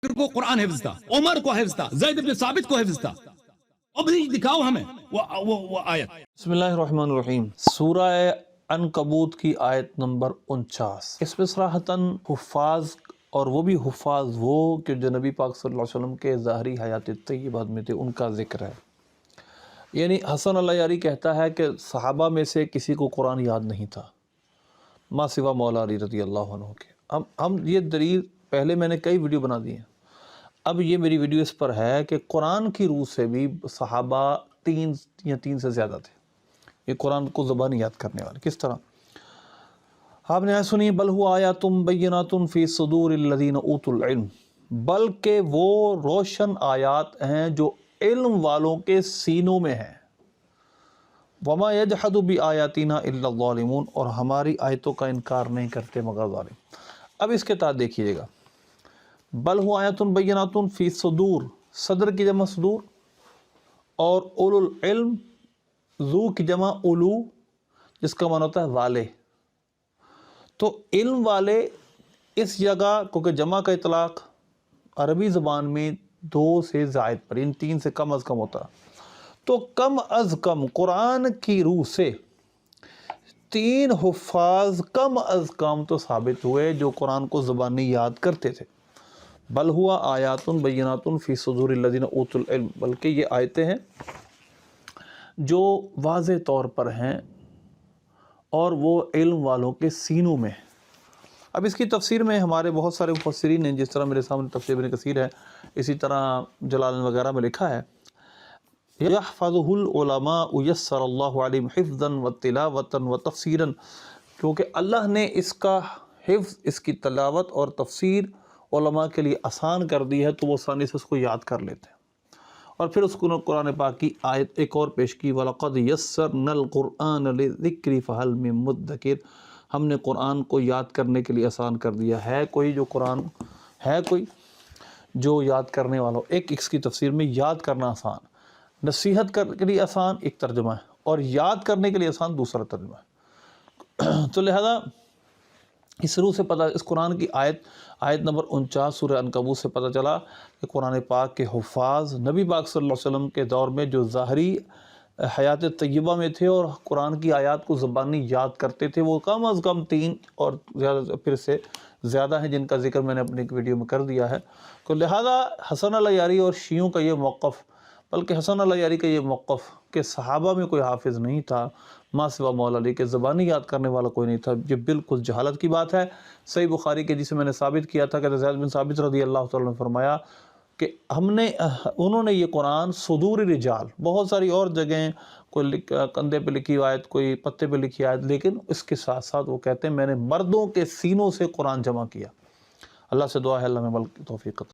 بکر کو قرآن حفظ تھا، عمر کو حفظ تھا، زید بن ثابت کو حفظ تھا. ابھی دکھاؤ ہمیں وہ آیت. بسم اللہ الرحمن الرحیم. سورہ عنکبوت کی آیت نمبر 49. اس میں صراحتاً حفاظ، اور وہ بھی حفاظ وہ کہ جو نبی پاک صلی اللہ علیہ وسلم کے ظاہری حیات طیبہ میں تھے، ان کا ذکر ہے. یعنی حسن اللہ یاری کہتا ہے کہ صحابہ میں سے کسی کو قرآن یاد نہیں تھا ما سوا مولا علی رضی اللہ عنہ کے. ہم یہ دلیل پہلے میں نے کئی ویڈیو بنا دی ہیں. اب یہ میری ویڈیو اس پر ہے کہ قرآن کی روح سے بھی صحابہ تین سے زیادہ تھے. یہ قرآن کو زبانی یاد کرنے والے. کس طرح؟ آپ نے سنی بل ہوا آیاتم بیناتم فی صدور الذین اوتوا العلم، بلکہ وہ روشن آیات ہیں جو علم والوں کے سینوں میں ہیں. وما یجحد بآیاتنا الا الظالمون، اور ہماری آیتوں کا انکار نہیں کرتے مگر ظالم. اب اس کے تحت دیکھیے گا، بل ہوا آیات بینات فی صدور، صدر کی جمع صدور، اور اولو العلم، ذو کی جمع اولو، جس کا معنی ہوتا ہے والے. تو علم والے اس جگہ، کیونکہ جمع کا اطلاق عربی زبان میں دو سے زائد پر، ان تین سے کم از کم ہوتا، تو کم از کم قرآن کی روح سے تین حفاظ کم از کم تو ثابت ہوئے جو قرآن کو زبانی یاد کرتے تھے. بل ہوا آیات بینات فی صدور الذین اوتوا العلم، بلکہ یہ آیتیں ہیں جو واضح طور پر ہیں اور وہ علم والوں کے سینوں میں. اب اس کی تفسیر میں ہمارے بہت سارے مفسرین ہیں، جس طرح میرے سامنے تفسیر ابن کثیر ہے، اسی طرح جلالین وغیرہ میں لکھا ہے یحفظہ العلماء یسر اللہ علیہم حفظا وتلاوتا وتفسیرا، کیونکہ اللہ نے اس کا حفظ، اس کی تلاوت اور تفسیر علماء کے لیے آسان کر دی ہے، تو وہ آسانی سے اس کو یاد کر لیتے ہیں. اور پھر اس کو قرآن پاک کی آیت ایک اور پیش کی، وَلَقَدْ يَسَّرْنَا الْقُرْآنَ لِلذِّكْرِ فَهَلْ مِن مُدَّكِرٍ، ہم نے قرآن کو یاد کرنے کے لیے آسان کر دیا ہے. کوئی جو قرآن ہے، کوئی جو یاد کرنے والا ہو. ایک اس کی تفسیر میں یاد کرنا آسان، نصیحت کے لیے آسان ایک ترجمہ ہے، اور یاد کرنے کے لیے آسان دوسرا ترجمہ ہے. تو لہذا اس روح سے پتہ، اس قرآن کی آیت نمبر 49 سورہ عنکبوت سے پتہ چلا کہ قرآن پاک کے حفاظ نبی پاک صلی اللہ علیہ وسلم کے دور میں جو ظاہری حیات طیبہ میں تھے اور قرآن کی آیات کو زبانی یاد کرتے تھے، وہ کم از کم 3 اور زیادہ پھر سے زیادہ ہیں، جن کا ذکر میں نے اپنی ایک ویڈیو میں کر دیا ہے. تو لہذا حسن اللہ یاری اور شیعوں کا یہ موقف، بلکہ حسن اللہ یاری کا یہ موقف کہ صحابہ میں کوئی حافظ نہیں تھا ما سوا مولا علی کے، زبانی یاد کرنے والا کوئی نہیں تھا، یہ بالکل جہالت کی بات ہے. صحیح بخاری کے جسے میں نے ثابت کیا تھا کہ زید بن ثابت رضی اللہ تعالیٰ نے فرمایا کہ انہوں نے یہ قرآن صدور رجال، بہت ساری اور جگہیں، کوئی کندھے پہ لکھی آیت، کوئی پتے پہ لکھی آیت، لیکن اس کے ساتھ ساتھ وہ کہتے ہیں میں نے مردوں کے سینوں سے قرآن جمع کیا. اللہ سے دعا ہے اللہ میں بلکہ توفیق عطا